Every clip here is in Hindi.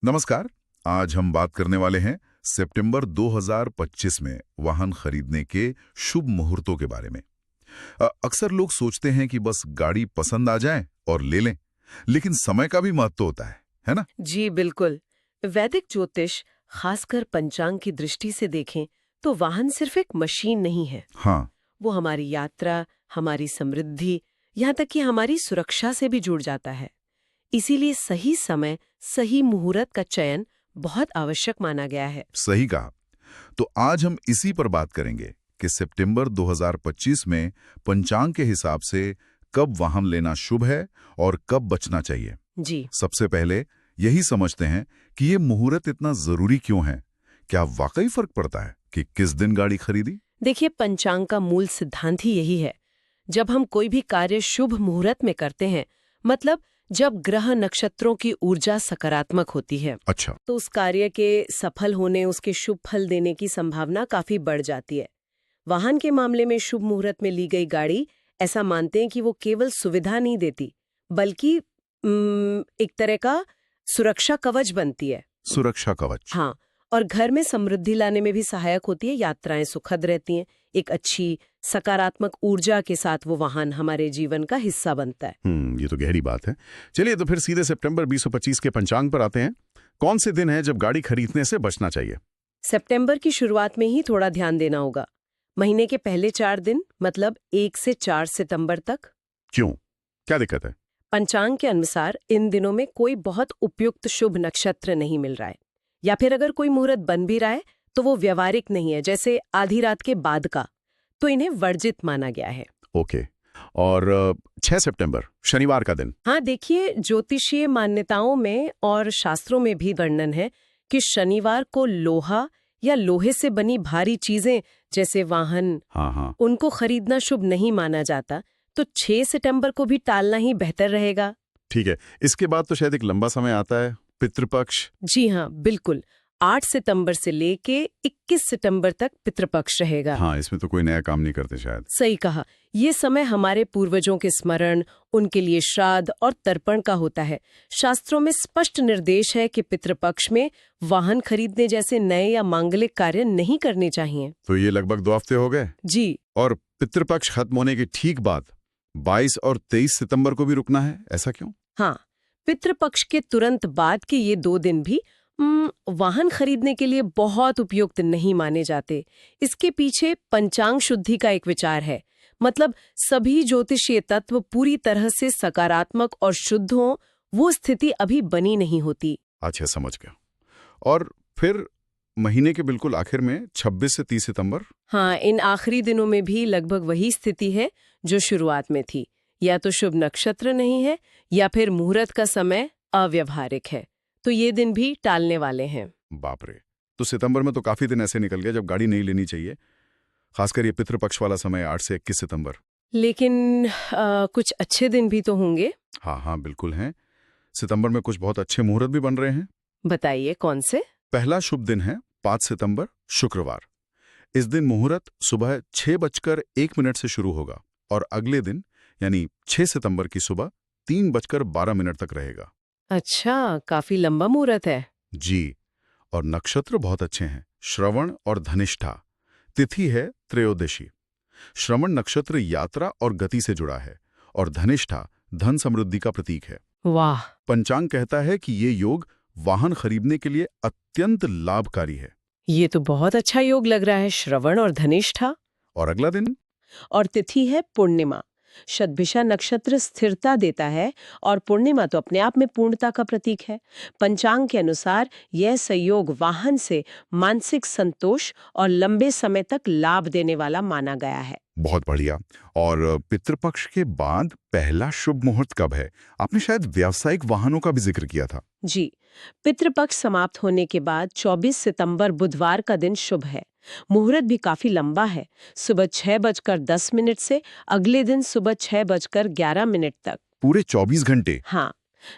नमस्कार। आज हम बात करने वाले हैं सितंबर 2025 में वाहन खरीदने के शुभ मुहूर्तों के बारे में। अक्सर लोग सोचते हैं कि बस गाड़ी पसंद आ जाए और ले लें, लेकिन समय का भी महत्व होता है ना? जी बिल्कुल। वैदिक ज्योतिष, खासकर पंचांग की दृष्टि से देखें तो वाहन सिर्फ एक मशीन नहीं है। हाँ, वो हमारी यात्रा, हमारी समृद्धि, यहाँ तक कि हमारी सुरक्षा से भी जुड़ जाता है। इसीलिए सही समय, सही मुहूर्त का चयन बहुत आवश्यक माना गया है। सही कहा। तो आज हम इसी पर बात करेंगे कि सितंबर 2025 में पंचांग के हिसाब से कब वाहन लेना शुभ है और कब बचना चाहिए। जी सबसे पहले यही समझते हैं कि ये मुहूर्त इतना जरूरी क्यों है। क्या वाकई फर्क पड़ता है कि किस दिन गाड़ी खरीदी? देखिए, पंचांग का मूल सिद्धांत ही यही है। जब हम कोई भी कार्य शुभ मुहूर्त में करते हैं, मतलब जब ग्रह नक्षत्रों की ऊर्जा सकारात्मक होती है, अच्छा, तो उस कार्य के सफल होने, उसके शुभ फल देने की संभावना काफी बढ़ जाती है। वाहन के मामले में शुभ मुहूर्त में ली गई गाड़ी, ऐसा मानते हैं कि वो केवल सुविधा नहीं देती, बल्कि एक तरह का सुरक्षा कवच बनती है। सुरक्षा कवच। हाँ, और घर में समृद्धि लाने में भी सहायक होती है। यात्राएं सुखद रहती हैं। एक अच्छी सकारात्मक ऊर्जा के साथ वो वाहन हमारे जीवन का हिस्सा बनता है। ये तो गहरी बात है। चलिए तो फिर सीधे सितंबर 2025 के पंचांग पर आते हैं। कौन से दिन है जब गाड़ी खरीदने से बचना चाहिए? सितंबर की शुरुआत में ही थोड़ा ध्यान देना होगा। महीने के पहले 4 दिन, मतलब 1 से 4 सितंबर तक। क्यों, क्या दिक्कत है? पंचांग के अनुसार इन दिनों में कोई बहुत उपयुक्त शुभ नक्षत्र नहीं मिल रहा है, या फिर अगर कोई मुहूर्त बन भी रहा है तो वो व्यवहारिक नहीं है, जैसे आधी रात के बाद का, तो इन्हें वर्जित माना गया है। ओके। और 6 सितंबर शनिवार का दिन? हाँ, देखिए, ज्योतिषीय मान्यताओं में और शास्त्रों में भी वर्णन है कि शनिवार को लोहा या लोहे से बनी भारी चीजें जैसे वाहन, हाँ। उनको खरीदना शुभ नहीं माना जाता। तो 6 सितंबर को भी टालना ही बेहतर रहेगा। ठीक है। इसके बाद तो शायद एक लंबा समय आता है, पितृपक्ष। जी हाँ, बिल्कुल। 8 सितंबर से लेके 21 सितंबर तक पितृपक्ष रहेगा। हाँ, इसमें तो कोई नया काम नहीं करते शायद। सही कहा। ये समय हमारे पूर्वजों के स्मरण, उनके लिए श्राद्ध और तर्पण का होता है। शास्त्रों में स्पष्ट निर्देश है कि पितृपक्ष में वाहन खरीदने जैसे नए या मांगलिक कार्य नहीं करने चाहिए। तो ये लगभग 2 हफ्ते हो गए। जी और पितृपक्ष खत्म होने के ठीक बाद 22 और 23 सितंबर को भी रुकना है, ऐसा क्यों? हाँ, पितृपक्ष के तुरंत बाद के ये 2 दिन भी वाहन खरीदने के लिए बहुत उपयुक्त नहीं माने जाते। इसके पीछे पंचांग शुद्धि का एक विचार है। मतलब सभी ज्योतिषीय तत्व पूरी तरह से सकारात्मक और शुद्ध हों, वो स्थिति अभी बनी नहीं होती। अच्छा, समझ गया। और फिर महीने के बिल्कुल आखिर में 26 से 30 सितंबर? हाँ, इन आखिरी दिनों में भी लगभग वही स्थिति है जो शुरुआत में थी। या तो शुभ नक्षत्र नहीं है, या फिर मुहूर्त का समय अव्यवहारिक है। तो ये दिन भी टालने वाले हैं। बाप रे। तो सितंबर में तो काफी दिन ऐसे निकल गए जब गाड़ी नहीं लेनी चाहिए, खासकर ये पितृपक्ष वाला समय 8 से 21 सितंबर। लेकिन कुछ अच्छे दिन भी तो होंगे। हाँ, बिल्कुल हैं। सितंबर में कुछ बहुत अच्छे मुहूर्त भी बन रहे हैं। बताइए कौन से? पहला शुभ दिन है 5 सितंबर, शुक्रवार। इस दिन मुहूर्त सुबह 6:01 से शुरू होगा और अगले दिन यानी 6 सितंबर की सुबह 3:12 तक रहेगा। अच्छा, काफी लंबा मुहूर्त है। जी। और नक्षत्र बहुत अच्छे हैं, श्रवण और धनिष्ठा। तिथि है त्रयोदशी। श्रवण नक्षत्र यात्रा और गति से जुड़ा है और धनिष्ठा धन समृद्धि का प्रतीक है। वाह, पंचांग कहता है कि ये योग वाहन खरीदने के लिए अत्यंत लाभकारी है। ये तो बहुत अच्छा योग लग रहा है, श्रवण और धनिष्ठा। और अगला दिन? और तिथि है पूर्णिमा। शतभिषा नक्षत्र स्थिरता देता है और पूर्णिमा तो अपने आप में पूर्णता का प्रतीक है। पंचांग के अनुसार यह संयोग वाहन से मानसिक संतोष और लंबे समय तक लाभ देने वाला माना गया है। बहुत बढ़िया। और पितृपक्ष के बाद पहला शुभ मुहूर्त कब है? आपने शायद व्यावसायिक वाहनों का भी जिक्र किया था। जी, पितृपक्ष समाप्त होने के बाद 24 सितंबर बुधवार का दिन शुभ है। मुहूर्त भी काफी लंबा है, सुबह 6:10 से अगले दिन सुबह 6:11 तक। पूरे 24 घंटे? हाँ,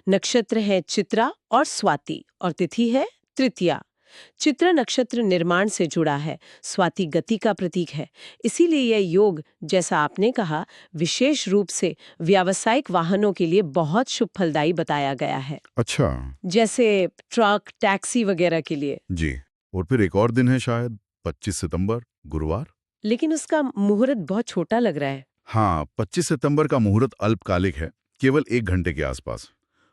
नक्षत्र है चित्रा और स्वाति और तिथि है तृतीया। चित्रा नक्षत्र निर्माण से जुड़ा है, स्वाति गति का प्रतीक है। इसीलिए यह योग, जैसा आपने कहा, विशेष रूप से व्यावसायिक वाहनों के लिए बहुत शुभ फलदायी बताया गया है, अच्छा। जैसे ट्रक, टैक्सी वगैरह के लिए। जी। और फिर एक और दिन है शायद 25 सितंबर, गुरुवार। लेकिन उसका मुहूर्त बहुत छोटा लग रहा है। हाँ, 25 सितंबर का मुहूर्त अल्पकालिक है, केवल 1 घंटे के आसपास।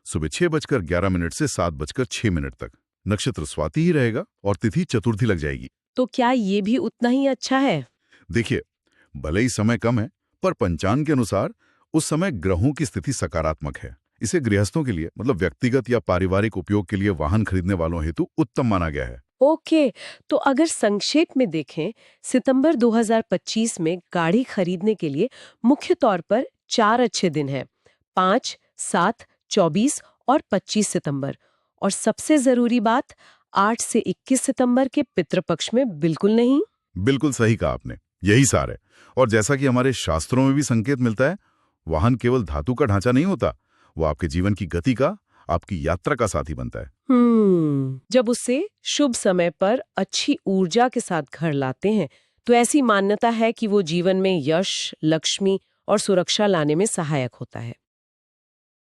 सुबह 6:11 से 7:06 तक। नक्षत्र स्वाति ही रहेगा और तिथि चतुर्थी लग जाएगी। तो क्या ये भी उतना ही अच्छा है? देखिए, भले ही समय कम है, पर पंचांग के अनुसार उस समय ग्रहों की स्थिति सकारात्मक है। इसे गृहस्थों के लिए, मतलब व्यक्तिगत या पारिवारिक उपयोग के लिए वाहन खरीदने वालों हेतु उत्तम माना गया है। ओके, तो अगर संक्षेप में देखें, सितंबर 2025 में गाड़ी खरीदने के लिए मुख्य तौर पर 4 अच्छे दिन हैं: 5, 7, 24 और 25 सितंबर। और सबसे जरूरी बात, 8 से 21 सितंबर के पितृपक्ष में बिल्कुल नहीं। बिल्कुल सही कहा आपने, यही सार है। और जैसा कि हमारे शास्त्रों में भी संकेत मिलता है, वाहन केवल धातु का ढांचा नहीं होता, वो आपके जीवन की गति का, आपकी यात्रा का साथी बनता है। जब उसे शुभ समय पर अच्छी ऊर्जा के साथ घर लाते हैं, तो ऐसी मान्यता है कि वो जीवन में यश, लक्ष्मी और सुरक्षा लाने में सहायक होता है।